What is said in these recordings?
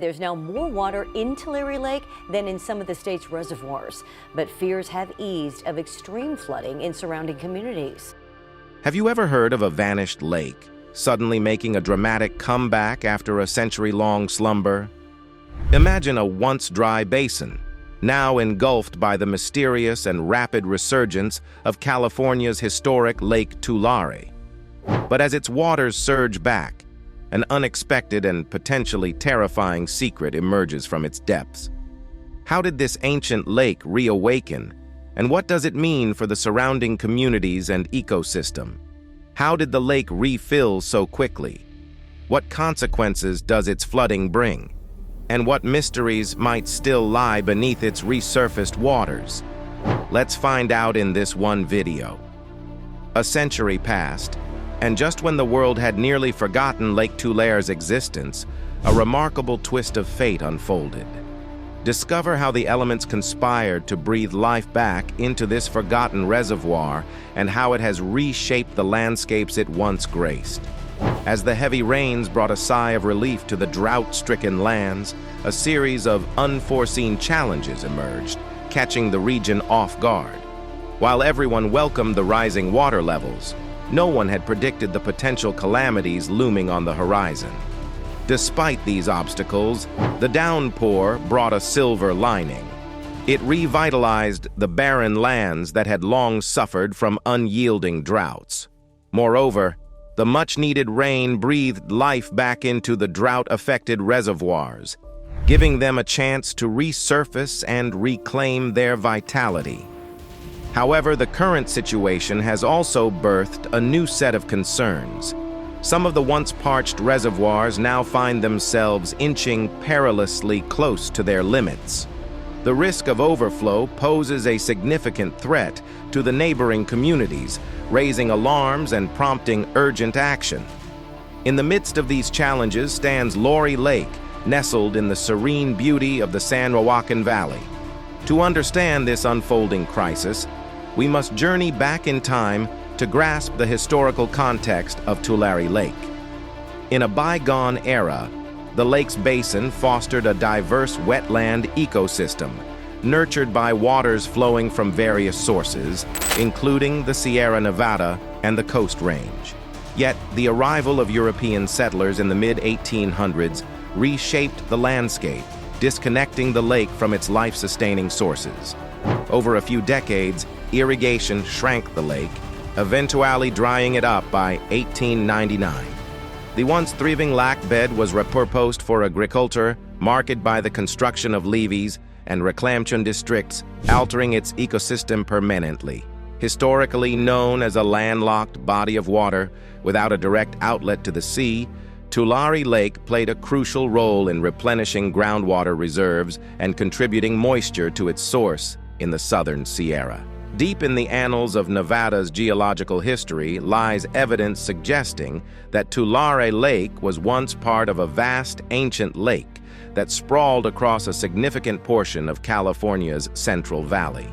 there's now more water in Tulare Lake than in some of the state's reservoirs. But fears have eased of extreme flooding in surrounding communities. Have you ever heard of a vanished lake suddenly making a dramatic comeback after a century-long slumber? Imagine a once dry basin, now engulfed by the mysterious and rapid resurgence of California's historic Lake Tulare. But as its waters surge back, an unexpected and potentially terrifying secret emerges from its depths. How did this ancient lake reawaken, and what does it mean for the surrounding communities and ecosystem? How did the lake refill so quickly? What consequences does its flooding bring? And what mysteries might still lie beneath its resurfaced waters? Let's find out in this one video. A century passed, and just when the world had nearly forgotten Lake Tulare's existence, a remarkable twist of fate unfolded. Discover how the elements conspired to breathe life back into this forgotten reservoir and how it has reshaped the landscapes it once graced. As the heavy rains brought a sigh of relief to the drought-stricken lands, a series of unforeseen challenges emerged, catching the region off guard. While everyone welcomed the rising water levels, no one had predicted the potential calamities looming on the horizon. Despite these obstacles, the downpour brought a silver lining. It revitalized the barren lands that had long suffered from unyielding droughts. Moreover, the much-needed rain breathed life back into the drought-affected reservoirs, giving them a chance to resurface and reclaim their vitality. However, the current situation has also birthed a new set of concerns. Some of the once parched reservoirs now find themselves inching perilously close to their limits. The risk of overflow poses a significant threat to the neighboring communities, raising alarms and prompting urgent action. In the midst of these challenges stands Tulare Lake, nestled in the serene beauty of the San Joaquin Valley. To understand this unfolding crisis, we must journey back in time to grasp the historical context of Tulare Lake. In a bygone era, the lake's basin fostered a diverse wetland ecosystem, nurtured by waters flowing from various sources, including the Sierra Nevada and the Coast Range. Yet, the arrival of European settlers in the mid-1800s reshaped the landscape, disconnecting the lake from its life-sustaining sources. Over a few decades, irrigation shrank the lake, eventually drying it up by 1899. The once thriving lac bed was repurposed for agriculture, marked by the construction of levees and reclamation districts, altering its ecosystem permanently. Historically known as a landlocked body of water without a direct outlet to the sea, Tulare Lake played a crucial role in replenishing groundwater reserves and contributing moisture to its source in the southern Sierra. Deep in the annals of Nevada's geological history lies evidence suggesting that Tulare Lake was once part of a vast ancient lake that sprawled across a significant portion of California's Central Valley.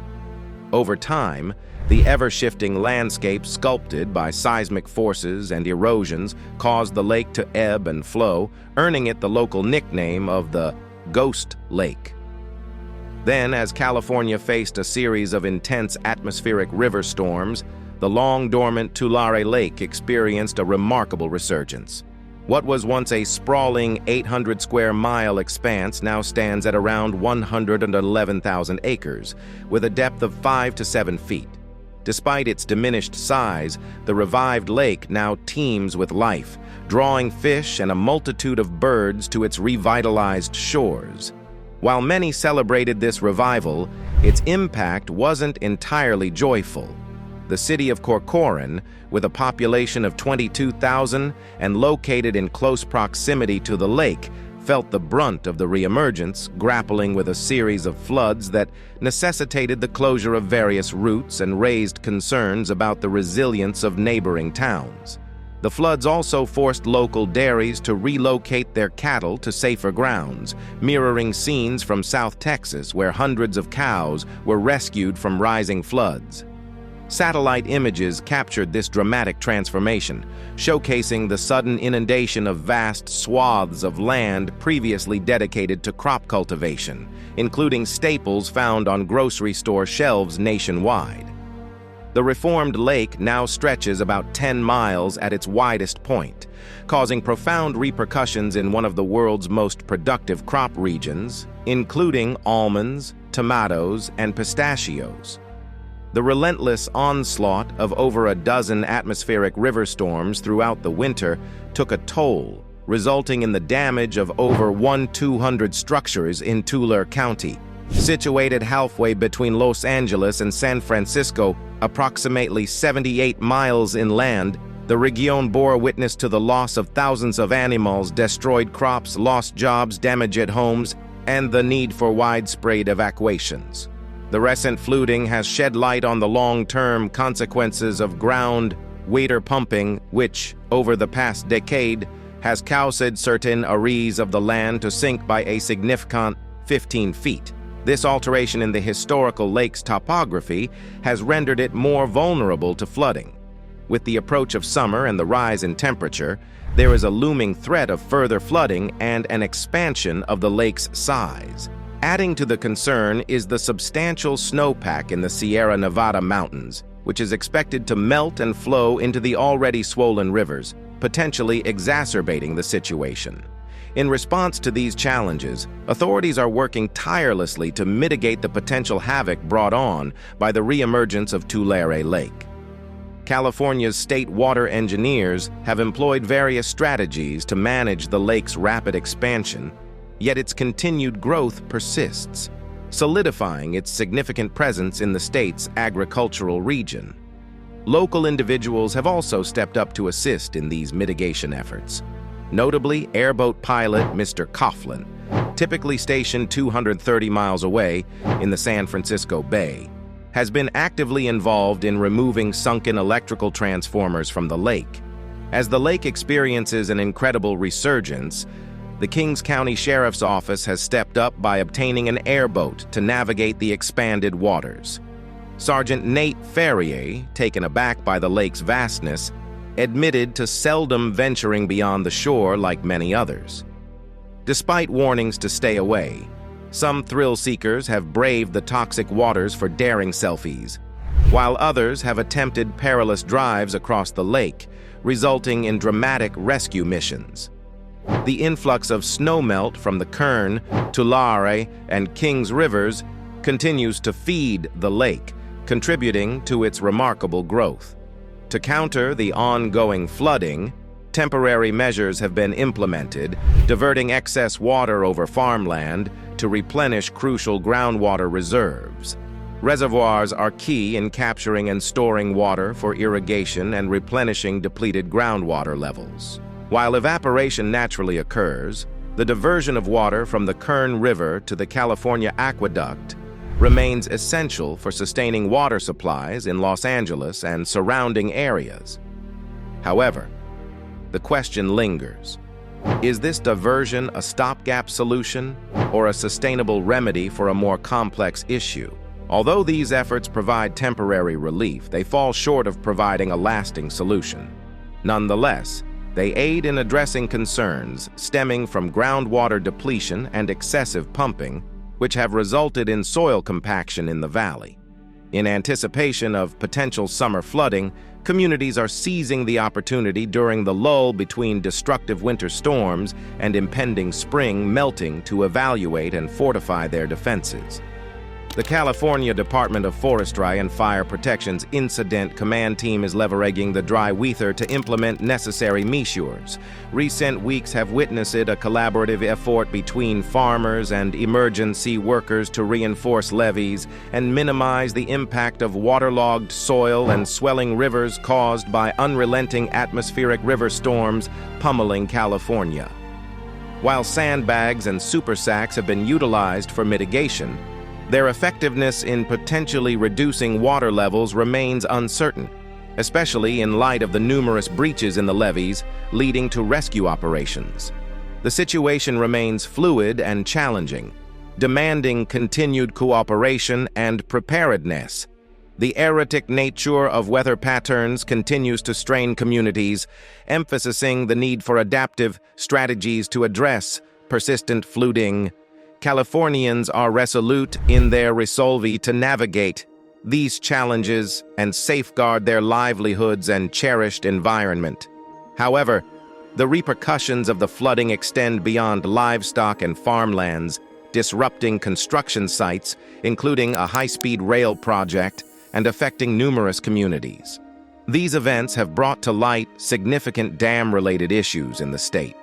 Over time, the ever-shifting landscape sculpted by seismic forces and erosions caused the lake to ebb and flow, earning it the local nickname of the Ghost Lake. Then, as California faced a series of intense atmospheric river storms, the long-dormant Tulare Lake experienced a remarkable resurgence. What was once a sprawling 800-square-mile expanse now stands at around 111,000 acres, with a depth of 5 to 7 feet. Despite its diminished size, the revived lake now teems with life, drawing fish and a multitude of birds to its revitalized shores. While many celebrated this revival, its impact wasn't entirely joyful. The city of Corcoran, with a population of 22,000 and located in close proximity to the lake, felt the brunt of the reemergence, grappling with a series of floods that necessitated the closure of various routes and raised concerns about the resilience of neighboring towns. The floods also forced local dairies to relocate their cattle to safer grounds, mirroring scenes from South Texas where hundreds of cows were rescued from rising floods. Satellite images captured this dramatic transformation, showcasing the sudden inundation of vast swaths of land previously dedicated to crop cultivation, including staples found on grocery store shelves nationwide. The reformed lake now stretches about 10 miles at its widest point, causing profound repercussions in one of the world's most productive crop regions, including almonds, tomatoes, and pistachios. The relentless onslaught of over a dozen atmospheric river storms throughout the winter took a toll, resulting in the damage of over 200 structures in Tulare County. Situated halfway between Los Angeles and San Francisco, approximately 78 miles inland, the region bore witness to the loss of thousands of animals, destroyed crops, lost jobs, damaged homes, and the need for widespread evacuations. The recent flooding has shed light on the long-term consequences of ground-water pumping, which, over the past decade, has caused certain areas of the land to sink by a significant 15 feet. This alteration in the historical lake's topography has rendered it more vulnerable to flooding. With the approach of summer and the rise in temperature, there is a looming threat of further flooding and an expansion of the lake's size. Adding to the concern is the substantial snowpack in the Sierra Nevada mountains, which is expected to melt and flow into the already swollen rivers, potentially exacerbating the situation. In response to these challenges, authorities are working tirelessly to mitigate the potential havoc brought on by the reemergence of Tulare Lake. California's state water engineers have employed various strategies to manage the lake's rapid expansion, yet its continued growth persists, solidifying its significant presence in the state's agricultural region. Local individuals have also stepped up to assist in these mitigation efforts. Notably, airboat pilot Mr. Coughlin, typically stationed 230 miles away in the San Francisco Bay, has been actively involved in removing sunken electrical transformers from the lake. As the lake experiences an incredible resurgence, the Kings County Sheriff's Office has stepped up by obtaining an airboat to navigate the expanded waters. Sergeant Nate Ferrier, taken aback by the lake's vastness, admitted to seldom venturing beyond the shore like many others. Despite warnings to stay away, some thrill seekers have braved the toxic waters for daring selfies, while others have attempted perilous drives across the lake, resulting in dramatic rescue missions. The influx of snowmelt from the Kern, Tulare, and Kings rivers continues to feed the lake, contributing to its remarkable growth. To counter the ongoing flooding, temporary measures have been implemented, diverting excess water over farmland to replenish crucial groundwater reserves. Reservoirs are key in capturing and storing water for irrigation and replenishing depleted groundwater levels. While evaporation naturally occurs, the diversion of water from the Kern River to the California Aqueduct remains essential for sustaining water supplies in Los Angeles and surrounding areas. However, the question lingers. Is this diversion a stopgap solution or a sustainable remedy for a more complex issue? Although these efforts provide temporary relief, they fall short of providing a lasting solution. Nonetheless, they aid in addressing concerns stemming from groundwater depletion and excessive pumping, which have resulted in soil compaction in the valley. In anticipation of potential summer flooding, communities are seizing the opportunity during the lull between destructive winter storms and impending spring melting to evaluate and fortify their defenses. The California Department of Forestry and Fire Protection's Incident Command Team is leveraging the dry weather to implement necessary measures. Recent weeks have witnessed a collaborative effort between farmers and emergency workers to reinforce levees and minimize the impact of waterlogged soil and swelling rivers caused by unrelenting atmospheric river storms pummeling California. While sandbags and super sacks have been utilized for mitigation, their effectiveness in potentially reducing water levels remains uncertain, especially in light of the numerous breaches in the levees leading to rescue operations. The situation remains fluid and challenging, demanding continued cooperation and preparedness. The erratic nature of weather patterns continues to strain communities, emphasizing the need for adaptive strategies to address persistent flooding. Californians are resolute in their resolve to navigate these challenges and safeguard their livelihoods and cherished environment. However, the repercussions of the flooding extend beyond livestock and farmlands, disrupting construction sites, including a high-speed rail project, and affecting numerous communities. These events have brought to light significant dam-related issues in the state.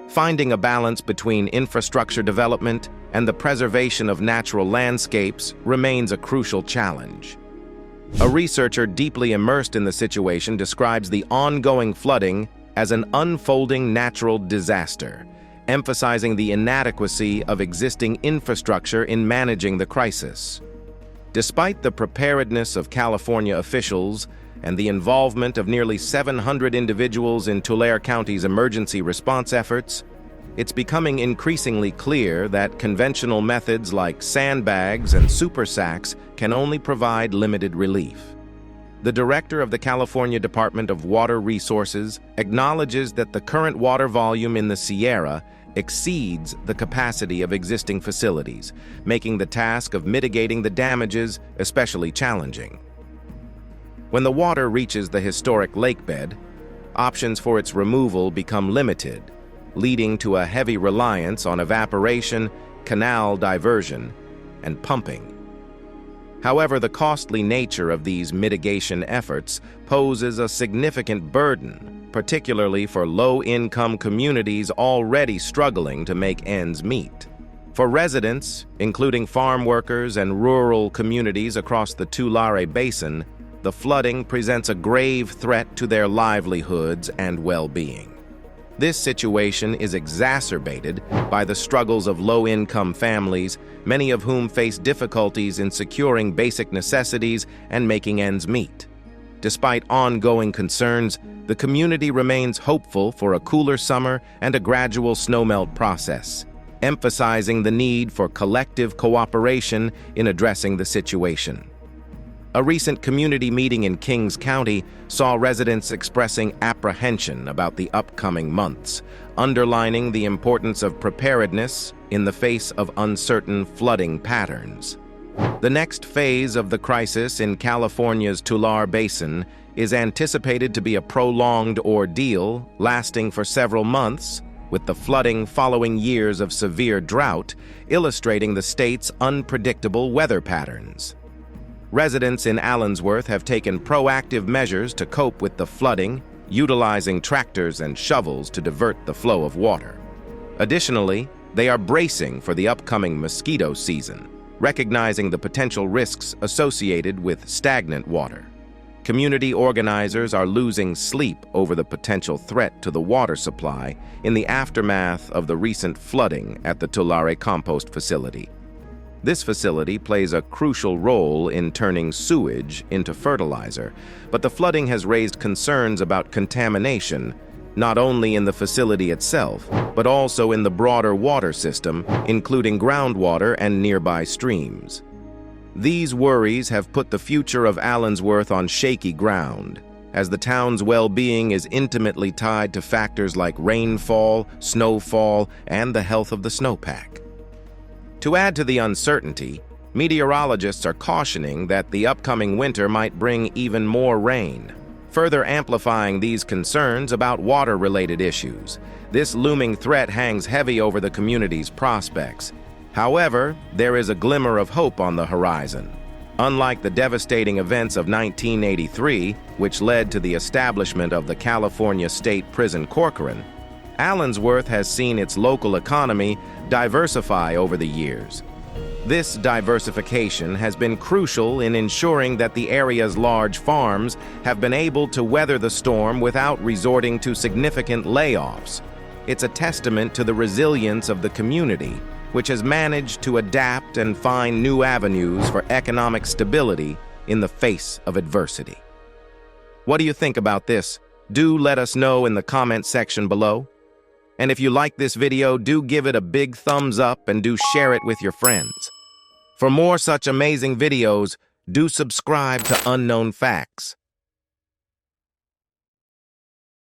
Finding a balance between infrastructure development and the preservation of natural landscapes remains a crucial challenge. A researcher deeply immersed in the situation describes the ongoing flooding as an unfolding natural disaster, emphasizing the inadequacy of existing infrastructure in managing the crisis. Despite the preparedness of California officials and the involvement of nearly 700 individuals in Tulare County's emergency response efforts, it's becoming increasingly clear that conventional methods like sandbags and super sacks can only provide limited relief. The director of the California Department of Water Resources acknowledges that the current water volume in the Sierra exceeds the capacity of existing facilities, making the task of mitigating the damages especially challenging. When the water reaches the historic lakebed, options for its removal become limited, leading to a heavy reliance on evaporation, canal diversion, and pumping. However, the costly nature of these mitigation efforts poses a significant burden, particularly for low-income communities already struggling to make ends meet. For residents, including farm workers and rural communities across the Tulare Basin, the flooding presents a grave threat to their livelihoods and well-being. This situation is exacerbated by the struggles of low-income families, many of whom face difficulties in securing basic necessities and making ends meet. Despite ongoing concerns, the community remains hopeful for a cooler summer and a gradual snowmelt process, emphasizing the need for collective cooperation in addressing the situation. A recent community meeting in Kings County saw residents expressing apprehension about the upcoming months, underlining the importance of preparedness in the face of uncertain flooding patterns. The next phase of the crisis in California's Tulare Basin is anticipated to be a prolonged ordeal lasting for several months, with the flooding following years of severe drought illustrating the state's unpredictable weather patterns. Residents in Allensworth have taken proactive measures to cope with the flooding, utilizing tractors and shovels to divert the flow of water. Additionally, they are bracing for the upcoming mosquito season, recognizing the potential risks associated with stagnant water. Community organizers are losing sleep over the potential threat to the water supply in the aftermath of the recent flooding at the Tulare compost facility. This facility plays a crucial role in turning sewage into fertilizer, but the flooding has raised concerns about contamination, not only in the facility itself, but also in the broader water system, including groundwater and nearby streams. These worries have put the future of Allensworth on shaky ground, as the town's well-being is intimately tied to factors like rainfall, snowfall, and the health of the snowpack. To add to the uncertainty, meteorologists are cautioning that the upcoming winter might bring even more rain, further amplifying these concerns about water-related issues. This looming threat hangs heavy over the community's prospects. However, there is a glimmer of hope on the horizon. Unlike the devastating events of 1983, which led to the establishment of the California State Prison Corcoran, Allensworth has seen its local economy diversify over the years. This diversification has been crucial in ensuring that the area's large farms have been able to weather the storm without resorting to significant layoffs. It's a testament to the resilience of the community, which has managed to adapt and find new avenues for economic stability in the face of adversity. What do you think about this? Do let us know in the comment section below. And if you like this video, do give it a big thumbs up and do share it with your friends. For more such amazing videos, Do subscribe to Unknown Facts.